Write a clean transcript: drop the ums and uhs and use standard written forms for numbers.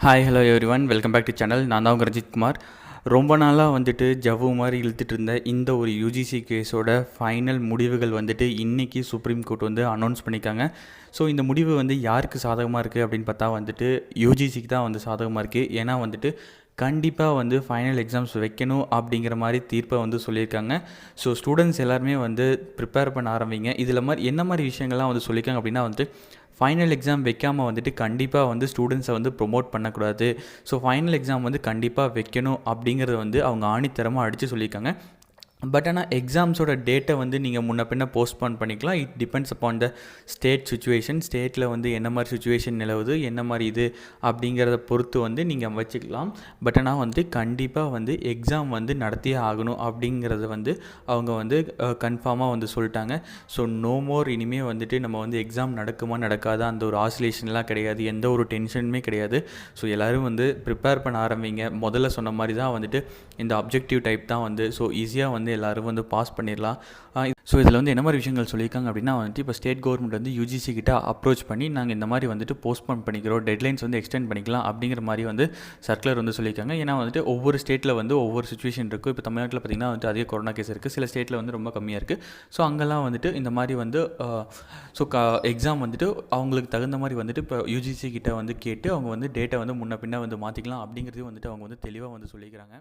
Hi hello everyone, welcome back to channel. நான் தான் உங்கள் ரஞ்சித் குமார். ரொம்ப நாளாக வந்துட்டு ஜவ்வு மாதிரி இழுத்துட்டு இருந்த இந்த ஒரு யூஜிசி கேஸோட ஃபைனல் முடிவுகள் வந்துட்டு இன்றைக்கி சுப்ரீம் கோர்ட் வந்து அனௌன்ஸ் பண்ணியிருக்காங்க. ஸோ இந்த முடிவு வந்து யாருக்கு சாதகமாக இருக்குது அப்படின்னு பார்த்தா வந்துட்டு யூஜிசிக்கு தான் வந்து சாதகமாக இருக்குது. ஏன்னா வந்துட்டு கண்டிப்பாக வந்து ஃபைனல் எக்ஸாம்ஸ் வைக்கணும் அப்படிங்கிற மாதிரி தீர்ப்பை வந்து சொல்லியிருக்காங்க. ஸோ ஸ்டூடெண்ட்ஸ் எல்லாருமே வந்து ப்ரிப்பேர் பண்ண ஆரம்பிங்க. இதில் என்ன மாதிரி விஷயங்கள்லாம் வந்து சொல்லியிருக்காங்க அப்படின்னா வந்துட்டு ஃபைனல் எக்ஸாம் வைக்காமல் வந்துட்டு கண்டிப்பாக வந்து ஸ்டூடெண்ட்ஸை வந்து ப்ரொமோட் பண்ணக்கூடாது. ஸோ ஃபைனல் எக்ஸாம் வந்து கண்டிப்பாக வைக்கணும் அப்படிங்கிறத வந்து அவங்க ஆணித்தரமாக அடித்து சொல்லியிருக்காங்க. பட் ஆனால் எக்ஸாம்ஸோட டேட்டை வந்து நீங்கள் முன்ன பின்ன போஸ்ட்போன் பண்ணிக்கலாம். It depends upon the state situation. ஸ்டேட்டில் வந்து என்ன மாதிரி சுச்சுவேஷன் நிலவுது, என்ன மாதிரி இது அப்படிங்கிறத பொறுத்து வந்து நீங்கள் வச்சுக்கலாம். பட் ஆனால் வந்து கண்டிப்பாக வந்து எக்ஸாம் வந்து நடத்தியே ஆகணும் அப்படிங்கிறத வந்து அவங்க வந்து கன்ஃபார்மாக வந்து சொல்லிட்டாங்க. ஸோ நோ மோர் இனிமேல் வந்துட்டு நம்ம வந்து எக்ஸாம் நடக்குமா நடக்காதா அந்த ஒரு ஆசிலேஷன்லாம் கிடையாது, எந்த ஒரு டென்ஷனுமே கிடையாது. ஸோ எல்லோரும் வந்து ப்ரிப்பேர் பண்ண ஆரம்பிங்க. முதல்ல சொன்ன மாதிரி தான் வந்துட்டு இந்த அப்ஜெக்டிவ் டைப் தான் வந்து ஸோ ஈஸியாக வந்து எல்லோரும் வந்து பாஸ் பண்ணிடலாம். ஸோ இதில் வந்து என்ன மாதிரி விஷயங்கள் சொல்லியிருக்காங்க அப்படின்னா வந்துட்டு இப்போ ஸ்டேட் கவர்மெண்ட் வந்து யூஜிசி கிட்ட அப்ரோச் பண்ணி நாங்கள் இந்த மாதிரி வந்துட்டு போஸ்ட்போன் பண்ணிக்கிறோம், டெட்லைன்ஸ் வந்து எக்ஸ்டெண்ட் பண்ணிக்கலாம் அப்படிங்கிற மாதிரி வந்து சர்க்குலர் வந்து சொல்லியிருக்காங்க. ஏன்னா வந்துட்டு ஒவ்வொரு ஸ்டேட்டில் வந்து ஒவ்வொரு சுச்சுவேஷன் இருக்குது. இப்போ தமிழ்நாட்டில் பார்த்திங்கன்னா வந்துட்டு அதிக கொரோனா கேஸ் இருக்குது, சில ஸ்டேட்டில் வந்து ரொம்ப கம்மியாக இருக்குது. ஸோ அங்கெல்லாம் வந்துட்டு இந்த மாதிரி வந்து எக்ஸாம் வந்துட்டு அவங்களுக்கு தகுந்த மாதிரி வந்துட்டு இப்போ யூஜிசி கிட்ட வந்து கேட்டு அவங்க வந்து டேட்டை வந்து முன்ன பின்ன வந்து மாற்றிக்கலாம் அப்படிங்கிறதையும் வந்துட்டு அவங்க வந்து தெளிவாக வந்து சொல்லிக்கிறாங்க.